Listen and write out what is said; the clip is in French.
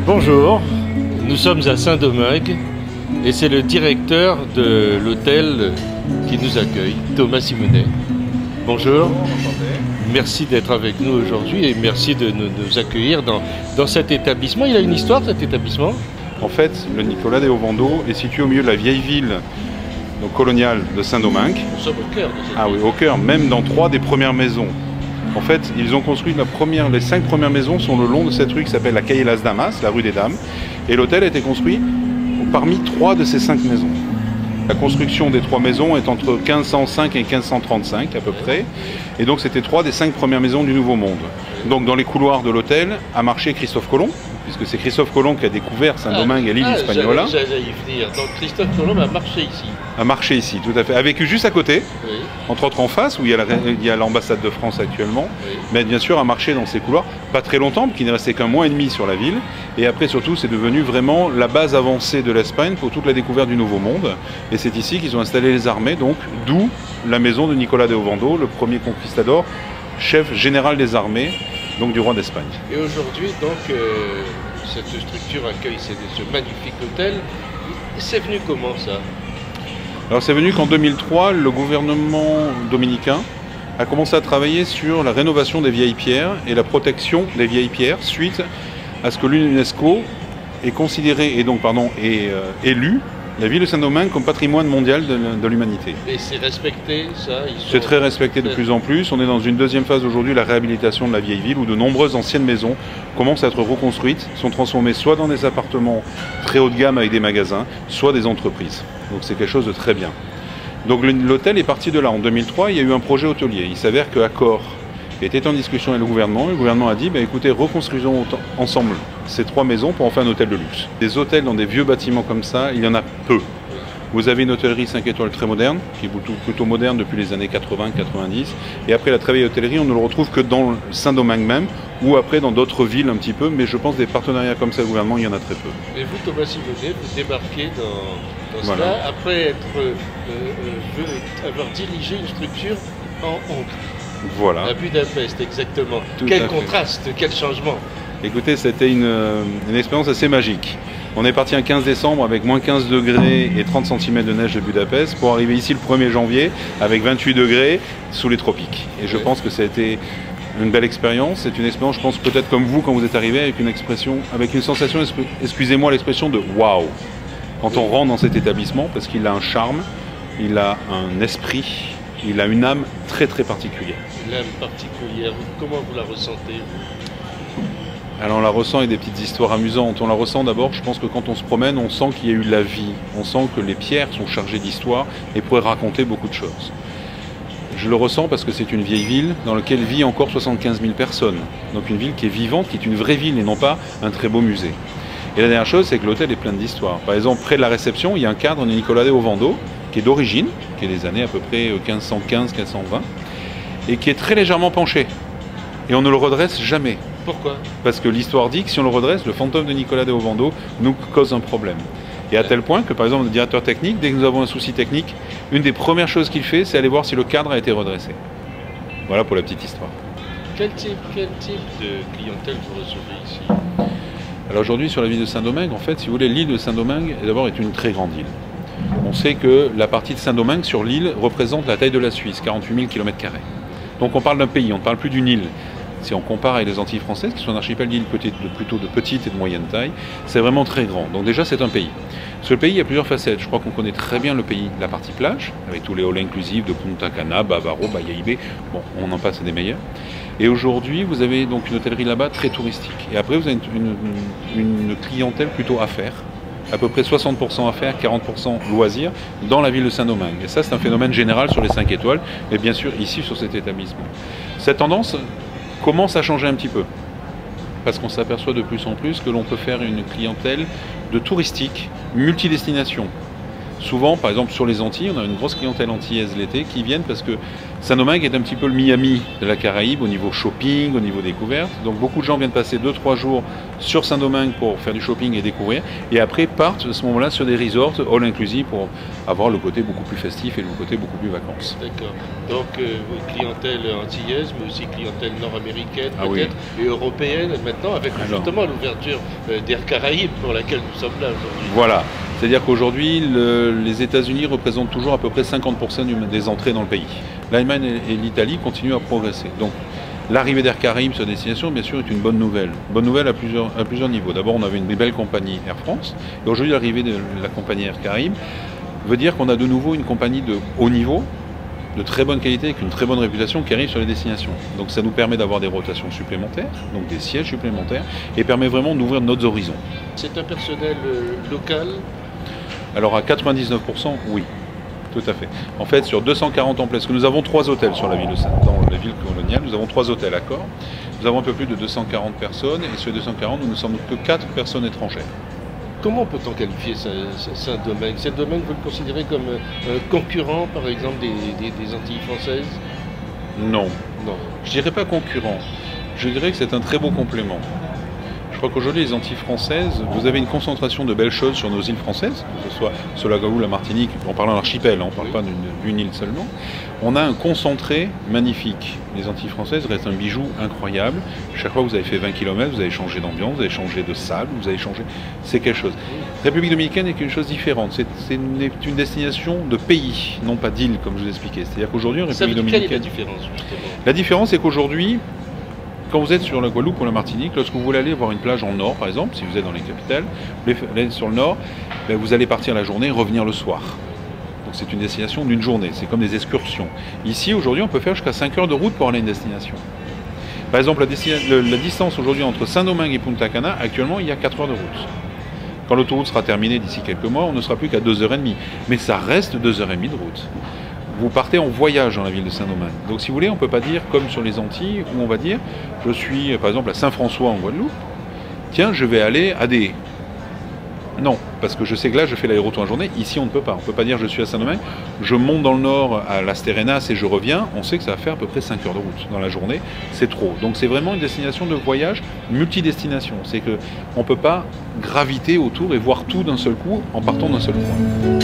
Bonjour, nous sommes à Saint-Domingue et c'est le directeur de l'hôtel qui nous accueille, Thomas Simonet. Bonjour, merci d'être avec nous aujourd'hui et merci de nous accueillir dans cet établissement. Il a une histoire cet établissement? En fait, le Nicolas de Ovando est situé au milieu de la vieille ville coloniale de Saint-Domingue. Nous sommes au cœur de cette ville. Oui, au cœur, même dans 3 des premières maisons. En fait, ils ont construit les 5 premières maisons sont le long de cette rue qui s'appelle la Calle Las Damas, la rue des Dames. Et l'hôtel a été construit parmi 3 de ces 5 maisons. La construction des 3 maisons est entre 1505 et 1535 à peu près. Et donc c'était 3 des 5 premières maisons du Nouveau Monde. Donc dans les couloirs de l'hôtel a marché Christophe Colomb, puisque c'est Christophe Colomb qui a découvert Saint-Domingue et l'île Hispaniola. J'allais y venir. Donc Christophe Colomb a marché ici. A marché ici, tout à fait. A vécu juste à côté, oui. Entre autres en face, où il y a l'ambassade de France actuellement. Oui. Mais bien sûr a marché dans ces couloirs, pas très longtemps, qu'il n'est resté qu'un mois et demi sur la ville. Et après surtout, c'est devenu vraiment la base avancée de l'Espagne pour toute la découverte du Nouveau Monde. Et c'est ici qu'ils ont installé les armées, donc d'où la maison de Nicolas de Ovando, le premier conquistador, chef général des armées, donc du roi d'Espagne. Et aujourd'hui, donc, cette structure accueille ce magnifique hôtel. C'est venu comment ça? Alors c'est venu qu'en 2003, le gouvernement dominicain a commencé à travailler sur la rénovation des vieilles pierres et la protection des vieilles pierres suite à ce que l'UNESCO ait considéré et donc élu la ville de Saint-Domingue comme patrimoine mondial de l'humanité. Et c'est respecté, ça? C'est très respecté de plus en plus. On est dans une deuxième phase aujourd'hui, la réhabilitation de la vieille ville, où de nombreuses anciennes maisons commencent à être reconstruites, sont transformées soit dans des appartements très haut de gamme avec des magasins, soit des entreprises. Donc c'est quelque chose de très bien. Donc l'hôtel est parti de là. En 2003, il y a eu un projet hôtelier. Il s'avère que Accor était en discussion avec le gouvernement. Le gouvernement a dit, écoutez, reconstruisons ensemble ces 3 maisons pour en faire un hôtel de luxe. Des hôtels dans des vieux bâtiments comme ça, il y en a peu. Vous avez une hôtellerie 5 étoiles très moderne, qui est plutôt moderne depuis les années 80-90. Et après la très vieille hôtellerie, on ne le retrouve que dans Saint-Domingue même, ou après dans d'autres villes un petit peu. Mais je pense des partenariats comme ça, le gouvernement, il y en a très peu. Et vous, Thomas Simonet, vous débarquez dans voilà. Cela, après avoir dirigé une structure en Hongrie. Voilà. À Budapest, exactement. Quel contraste, quel changement. Écoutez, c'était une expérience assez magique. On est parti un 15 décembre avec moins 15 degrés et 30 cm de neige de Budapest pour arriver ici le 1er janvier avec 28 degrés sous les tropiques. Et je pense que ça a été une belle expérience. C'est une expérience, je pense, peut-être comme vous quand vous êtes arrivé, avec une sensation, excusez-moi l'expression, de waouh. Quand on rentre dans cet établissement, parce qu'il a un charme, il a un esprit, il a une âme très très particulière. L'âme particulière, comment vous la ressentez? Alors on la ressent avec des petites histoires amusantes. On la ressent d'abord, je pense que quand on se promène, on sent qu'il y a eu de la vie. On sent que les pierres sont chargées d'histoire et pourraient raconter beaucoup de choses. Je le ressens parce que c'est une vieille ville dans laquelle vit encore 75 000 personnes. Donc une ville qui est vivante, qui est une vraie ville et non pas un très beau musée. Et la dernière chose, c'est que l'hôtel est plein d'histoires. Par exemple, près de la réception, il y a un cadre de Nicolas de Ovando, qui est d'origine, qui est des années à peu près 1515-1520, et qui est très légèrement penché. Et on ne le redresse jamais. Pourquoi? Parce que l'histoire dit que si on le redresse, le fantôme de Nicolas de Ovando nous cause un problème. Et à tel point que, par exemple, le directeur technique, dès que nous avons un souci technique, une des premières choses qu'il fait, c'est aller voir si le cadre a été redressé. Voilà pour la petite histoire. Quel type de clientèle vous recevez ici? Alors aujourd'hui, sur la ville de Saint-Domingue, en fait, si vous voulez, l'île de Saint-Domingue, d'abord, est une très grande île. On sait que la partie de Saint-Domingue sur l'île représente la taille de la Suisse, 48 000 km². Donc on parle d'un pays, on ne parle plus d'une île. Si on compare avec les Antilles françaises, qui sont un archipel d'îles plutôt de petite et de moyenne taille, c'est vraiment très grand. Donc déjà, c'est un pays. Sur le pays, il y a plusieurs facettes. Je crois qu'on connaît très bien le pays, la partie plage, avec tous les halls inclusifs de Punta Cana, Bavaro, Bayahibe. Bon, on en passe des meilleurs. Et aujourd'hui, vous avez donc une hôtellerie là-bas très touristique. Et après, vous avez une clientèle plutôt affaires. À peu près 60% affaires, 40% loisirs dans la ville de Saint-Domingue. Et ça, c'est un phénomène général sur les 5 étoiles, et bien sûr ici sur cet établissement. Cette tendance commence à changer un petit peu. parce qu'on s'aperçoit de plus en plus que l'on peut faire une clientèle de touristique, multidestination. Souvent, par exemple, sur les Antilles, on a une grosse clientèle antillaise l'été qui viennent parce que Saint-Domingue est un petit peu le Miami de la Caraïbe au niveau shopping, au niveau découverte. Donc beaucoup de gens viennent passer 2-3 jours sur Saint-Domingue pour faire du shopping et découvrir. Et après partent à ce moment-là sur des resorts all inclusive pour avoir le côté beaucoup plus festif et le côté beaucoup plus vacances. D'accord. Donc clientèle antillaise, mais aussi clientèle nord-américaine peut-être, oui. et européenne maintenant, avec justement l'ouverture d'Air Caraïbes pour laquelle nous sommes là aujourd'hui. Voilà. C'est-à-dire qu'aujourd'hui, les États-Unis représentent toujours à peu près 50% des entrées dans le pays. L'Allemagne et l'Italie continuent à progresser. Donc, l'arrivée d'Air Caraïbes sur destination, bien sûr, est une bonne nouvelle. Bonne nouvelle à plusieurs niveaux. D'abord, on avait une belle compagnie Air France. Et aujourd'hui, l'arrivée de la compagnie Air Caraïbes veut dire qu'on a de nouveau une compagnie de haut niveau, de très bonne qualité, avec une très bonne réputation qui arrive sur les destinations. Donc ça nous permet d'avoir des rotations supplémentaires, donc des sièges supplémentaires, et permet vraiment d'ouvrir nos horizons. C'est un personnel local? Alors à 99%, oui, tout à fait. En fait, sur 240 emplois, parce que nous avons 3 hôtels sur la ville de Saint-Domingue, dans la ville coloniale, nous avons 3 hôtels à Corps. Nous avons un peu plus de 240 personnes, et sur les 240, nous ne sommes que 4 personnes étrangères. Comment peut-on qualifier Saint-Domingue? Saint-Domingue, vous le considérez comme concurrent, par exemple, des Antilles françaises? Non. Non. Je dirais pas concurrent. Je dirais que c'est un très beau complément. Je crois qu'aujourd'hui, les Antilles françaises, vous avez une concentration de belles choses sur nos îles françaises, que ce soit sur la Guadeloupe, la Martinique, en parlant d'archipel, on ne parle pas d'une île seulement. On a un concentré magnifique. Les Antilles françaises restent un bijou incroyable. Chaque fois que vous avez fait 20 km, vous avez changé d'ambiance, vous avez changé de sable, vous avez changé... C'est quelque chose. République dominicaine est une chose différente. C'est une destination de pays, non pas d'île, comme je vous expliquais. C'est-à-dire qu'aujourd'hui, en République dominicaine... Quelle est la différence, justement? La différence, c'est qu'aujourd'hui, quand vous êtes sur la Guadeloupe ou la Martinique, lorsque vous voulez aller voir une plage en nord, par exemple, si vous êtes dans les capitales, vous allez sur le nord, ben vous allez partir la journée et revenir le soir. Donc c'est une destination d'une journée, c'est comme des excursions. Ici, aujourd'hui, on peut faire jusqu'à 5 heures de route pour aller à une destination. Par exemple, la distance aujourd'hui entre Saint-Domingue et Punta Cana, actuellement, il y a 4 heures de route. Quand l'autoroute sera terminée d'ici quelques mois, on ne sera plus qu'à 2h30. Mais ça reste 2h30 de route. Vous partez en voyage dans la ville de Saint-Domingue. Donc si vous voulez, on ne peut pas dire comme sur les Antilles, où on va dire, je suis par exemple à Saint-François en Guadeloupe, tiens, je vais aller à des... Non, parce que je sais que là, je fais l'aller-retour en journée. Ici, on ne peut pas. On ne peut pas dire je suis à Saint-Domingue, je monte dans le nord à Las Terrenas et je reviens. On sait que ça va faire à peu près 5 heures de route dans la journée. C'est trop. Donc c'est vraiment une destination de voyage multidestination. C'est qu'on ne peut pas graviter autour et voir tout d'un seul coup en partant d'un seul point.